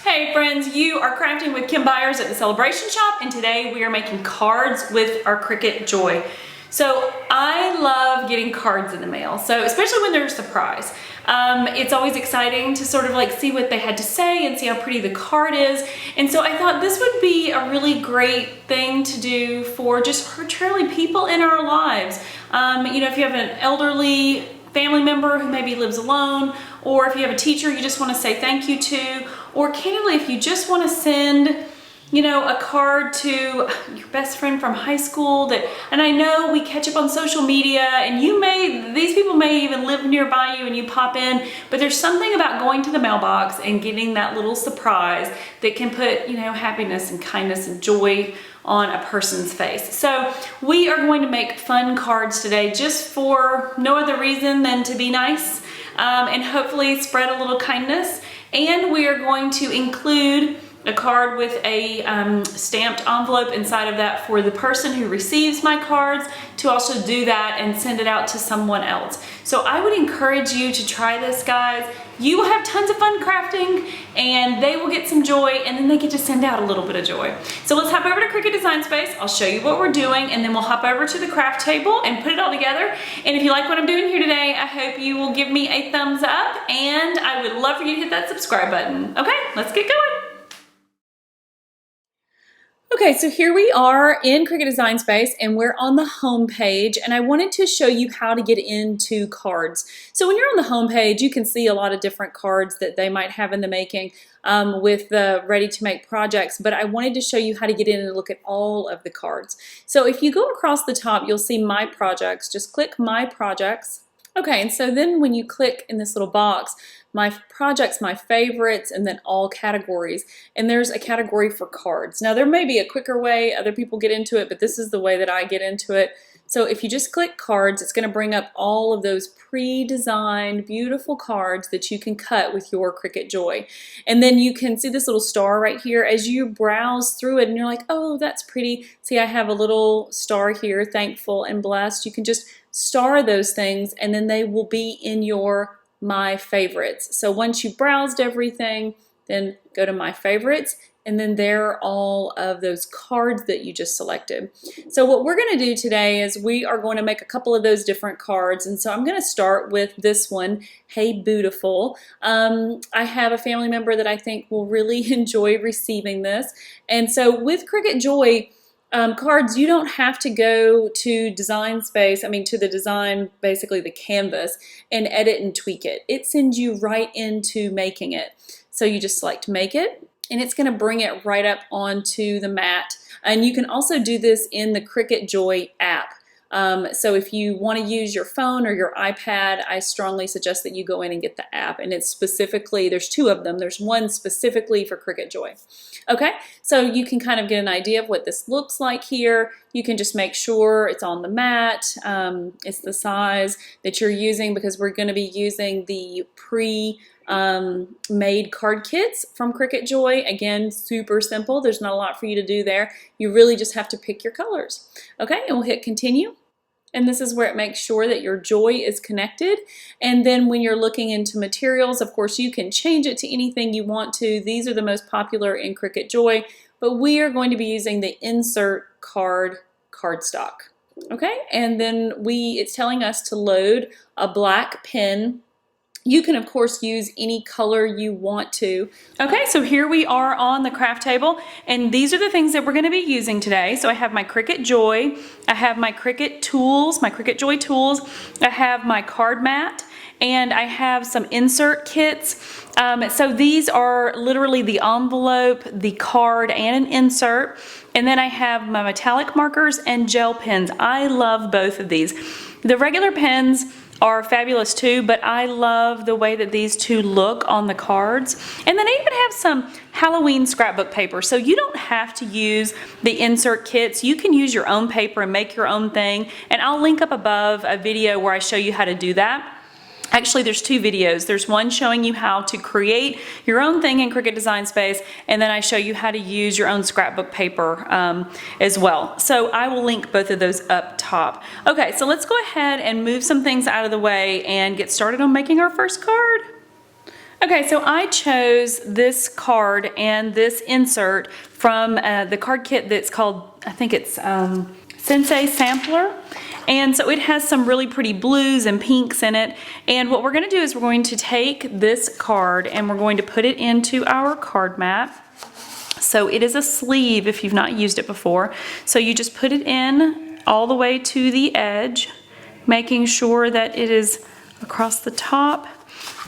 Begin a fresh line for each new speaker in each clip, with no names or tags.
Hey friends, you are crafting with Kim Byers at the Celebration Shop, and today we are making cards with our Cricut Joy. So I love getting cards in the mail, so especially when they're a surprise. It's always exciting to sort of like see what they had to say and see how pretty the card is. And so I thought this would be a really great thing to do for just arbitrarily people in our lives. If you have an elderly family member who maybe lives alone, or if you have a teacher you just want to say thank you to, or candidly if you just want to send a card to your best friend from high school and I know we catch up on social media and these people may even live nearby you and you pop in, but there's something about going to the mailbox and getting that little surprise that can put, happiness and kindness and joy on a person's face. So we are going to make fun cards today just for no other reason than to be nice and hopefully spread a little kindness. And we are going to include a card with a stamped envelope inside of that for the person who receives my cards to also do that and send it out to someone else. So I would encourage you to try this, guys. You will have tons of fun crafting and they will get some joy, and then they get to send out a little bit of joy. So let's hop over to Cricut Design Space. I'll show you what we're doing and then we'll hop over to the craft table and put it all together. And if you like what I'm doing here today, I hope you will give me a thumbs up, and I would love for you to hit that subscribe button. Okay, let's get going. Okay, so here we are in Cricut Design Space and we're on the home page, and I wanted to show you how to get into cards. So when you're on the home page, you can see a lot of different cards that they might have in the making with the ready to make projects, but I wanted to show you how to get in and look at all of the cards. So if you go across the top, you'll see My Projects. Just click My Projects. Okay, and so then when you click in this little box, My Projects, My Favorites, and then All Categories, and there's a category for cards. Now there may be a quicker way other people get into it, but this is the way that I get into it. So if you just click cards, it's going to bring up all of those pre-designed beautiful cards that you can cut with your Cricut Joy. And then you can see this little star right here as you browse through it and you're like, oh, that's pretty. See, I have a little star here, thankful and blessed. You can just star those things and then they will be in your My Favorites. So once you've browsed everything, then go to My Favorites, and then there are all of those cards that you just selected. So what we're going to do today is we are going to make a couple of those different cards, and so I'm going to start with this one, Hey Beautiful. I have a family member that I think will really enjoy receiving this, and so with Cricut Joy cards, you don't have to go to Design Space, to the design, basically the canvas, and edit and tweak it. It sends you right into making it. So you just select Make It, and it's going to bring it right up onto the mat. And you can also do this in the Cricut Joy app. So if you want to use your phone or your iPad, I strongly suggest that you go in and get the app. And it's specifically, there's two of them. There's one specifically for Cricut Joy. Okay, so you can kind of get an idea of what this looks like here. You can just make sure it's on the mat, it's the size that you're using, because we're going to be using the made card kits from Cricut Joy. Again, super simple. There's not a lot for you to do there. You really just have to pick your colors. Okay, and we'll hit continue. And this is where it makes sure that your Joy is connected. And then when you're looking into materials, of course, you can change it to anything you want to. These are the most popular in Cricut Joy, but we are going to be using the insert cardstock. Okay, and then it's telling us to load a black pen. You can, of course, use any color you want to. Okay, so here we are on the craft table, and these are the things that we're going to be using today. So I have my Cricut Joy, I have my Cricut tools, my Cricut Joy tools, I have my card mat, and I have some insert kits. So these are literally the envelope, the card, and an insert. And then I have my metallic markers and gel pens. I love both of these. The regular pens are fabulous too, but I love the way that these two look on the cards. And then I even have some Halloween scrapbook paper, so you don't have to use the insert kits. You can use your own paper and make your own thing, and I'll link up above a video where I show you how to do that. Actually, there's two videos. There's one showing you how to create your own thing in Cricut Design Space, and then I show you how to use your own scrapbook paper as well. So I will link both of those up top. Okay, so let's go ahead and move some things out of the way and get started on making our first card. Okay, so I chose this card and this insert from the card kit that's called, I think it's Sensei Sampler. And so it has some really pretty blues and pinks in it. And what we're going to do is we're going to take this card and we're going to put it into our card mat. So it is a sleeve if you've not used it before. So you just put it in all the way to the edge, making sure that it is across the top,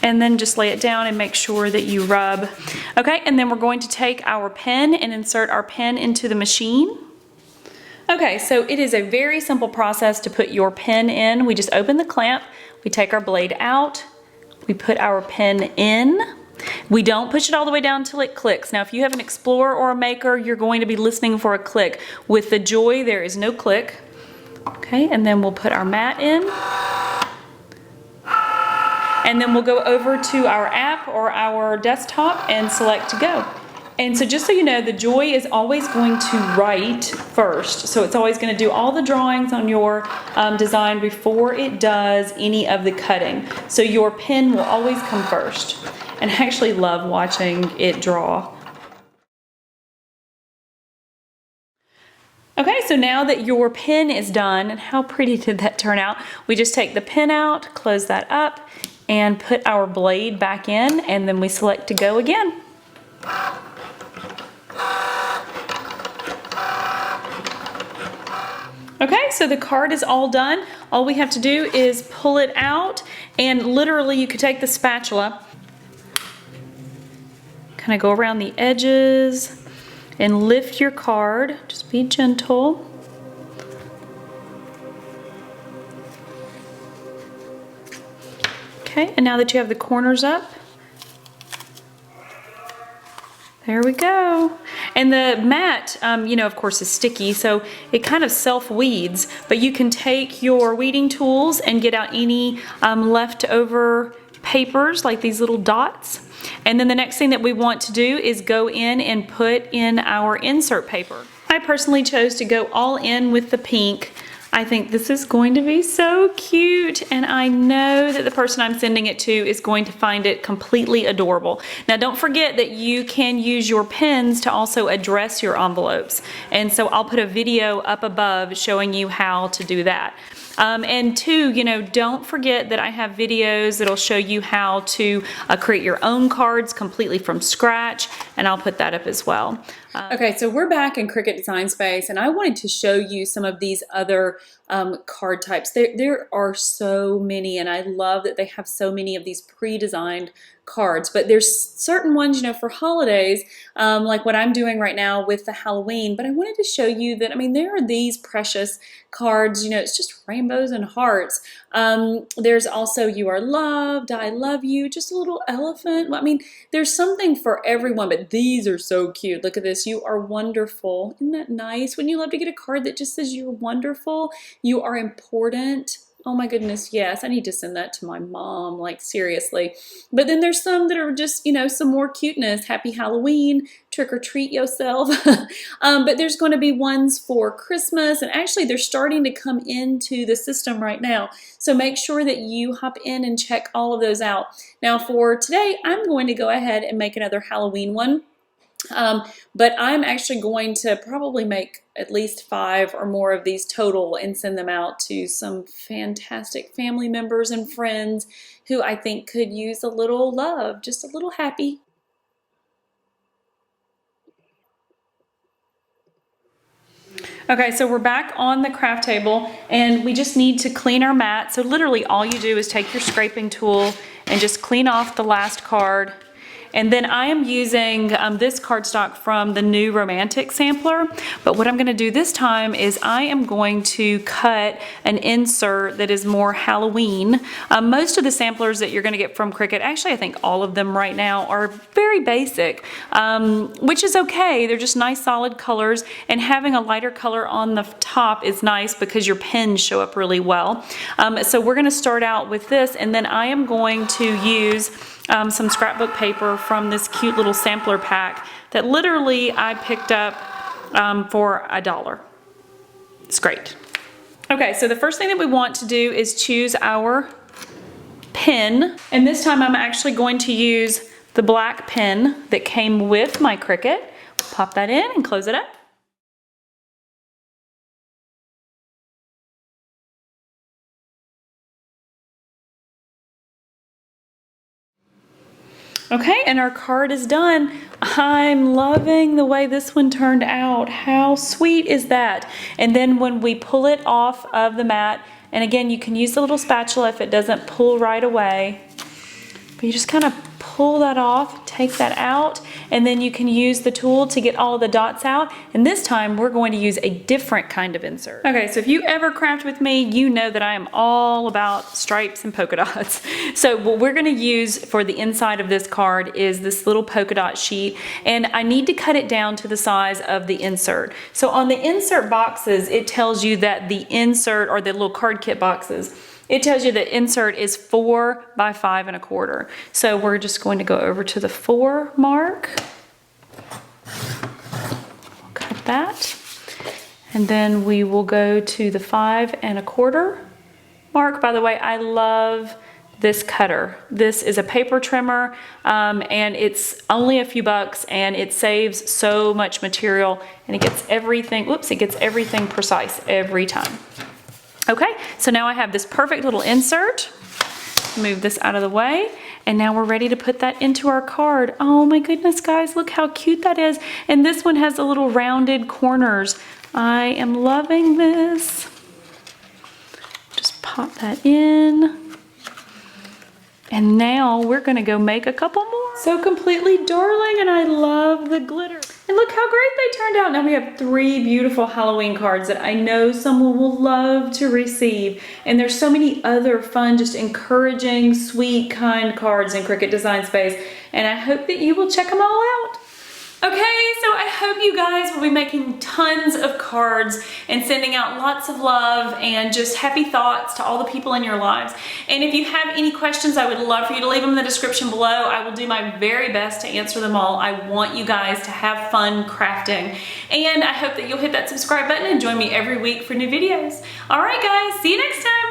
and then just lay it down and make sure that you rub. Okay, and then we're going to take our pen and insert our pen into the machine. Okay, so it is a very simple process to put your pen in. We just open the clamp, we take our blade out, we put our pen in. We don't push it all the way down until it clicks. Now, if you have an Explorer or a Maker, you're going to be listening for a click. With the Joy, there is no click. Okay, and then we'll put our mat in. And then we'll go over to our app or our desktop and select to go. And so just so you know, the Joy is always going to write first. So it's always going to do all the drawings on your design before it does any of the cutting. So your pen will always come first. And I actually love watching it draw. Okay, so now that your pen is done, and how pretty did that turn out? We just take the pen out, close that up, and put our blade back in, and then we select to go again. Okay, so the card is all done. All we have to do is pull it out, and literally you could take the spatula, kind of go around the edges and lift your card. Just be gentle. Okay, and now that you have the corners up, there we go. And the mat, you know, of course, is sticky, so it kind of self-weeds, but you can take your weeding tools and get out any leftover papers, like these little dots. And then the next thing that we want to do is go in and put in our insert paper. I personally chose to go all in with the pink. I think this is going to be so cute, and I know that the person I'm sending it to is going to find it completely adorable. Now, don't forget that you can use your pens to also address your envelopes, and so I'll put a video up above showing you how to do that. And two, you know, don't forget that I have videos that'll show you how to create your own cards completely from scratch, and I'll put that up as well. Okay, so we're back in Cricut Design Space, and I wanted to show you some of these other card types. There are so many, and I love that they have so many of these pre-designed cards, but there's certain ones, you know, for holidays, like what I'm doing right now with the Halloween, but I wanted to show you that, I mean, there are these precious cards, you know, it's just rainbows and hearts. There's also You Are Loved, I Love You, just a little elephant. I mean, there's something for everyone, but these are so cute. Look at this, You Are Wonderful. Isn't that nice? Wouldn't you love to get a card that just says you're wonderful, you are important? Oh my goodness, yes, I need to send that to my mom, like seriously. But then there's some that are just, you know, some more cuteness. Happy Halloween, trick or treat yourself. But there's going to be ones for Christmas, and actually they're starting to come into the system right now. So make sure that you hop in and check all of those out. Now for today, I'm going to go ahead and make another Halloween one. But I'm actually going to probably make at least 5 or more of these total and send them out to some fantastic family members and friends who I think could use a little love, just a little happy. Okay, so we're back on the craft table, and we just need to clean our mat. So literally all you do is take your scraping tool and just clean off the last card. And then I am using this cardstock from the new Romantic sampler, but what I'm going to do this time is I am going to cut an insert that is more Halloween. Most of the samplers that you're going to get from Cricut, actually I think all of them right now, are very basic, which is okay. They're just nice solid colors, and having a lighter color on the top is nice because your pens show up really well. So we're going to start out with this, and then I am going to use some scrapbook paper from this cute little sampler pack that literally I picked up for $1. It's great. Okay, so the first thing that we want to do is choose our pen. And this time I'm actually going to use the black pen that came with my Cricut. Pop that in and close it up. Okay, and our card is done. I'm loving the way this one turned out. How sweet is that? And then when we pull it off of the mat, and again, you can use the little spatula if it doesn't pull right away, but you just kind of pull that off, take that out, and then you can use the tool to get all the dots out. And this time we're going to use a different kind of insert. Okay, so if you ever craft with me, you know that I am all about stripes and polka dots. So what we're gonna use for the inside of this card is this little polka dot sheet, and I need to cut it down to the size of the insert. So on the insert boxes, it tells you that the insert, or the little card kit boxes, it tells you the insert is 4 by 5 1/4. So we're just going to go over to the 4 mark. We'll cut that. And then we will go to the 5 1/4 mark. By the way, I love this cutter. This is a paper trimmer, and it's only a few bucks, and it saves so much material, and it gets everything, whoops, it gets everything precise every time. Okay, so now I have this perfect little insert. Move this out of the way, and now we're ready to put that into our card. Oh my goodness, guys, look how cute that is. And this one has the little rounded corners. I am loving this. Just pop that in. And now we're gonna go make a couple more. So completely darling, and I love the glitter. And look how great they turned out. Now we have 3 beautiful Halloween cards that I know someone will love to receive. And there's so many other fun, just encouraging, sweet, kind cards in Cricut Design Space. And I hope that you will check them all out. Okay, so I hope you guys will be making tons of cards and sending out lots of love and just happy thoughts to all the people in your lives. And if you have any questions, I would love for you to leave them in the description below. I will do my very best to answer them all. I want you guys to have fun crafting. And I hope that you'll hit that subscribe button and join me every week for new videos. All right, guys, see you next time.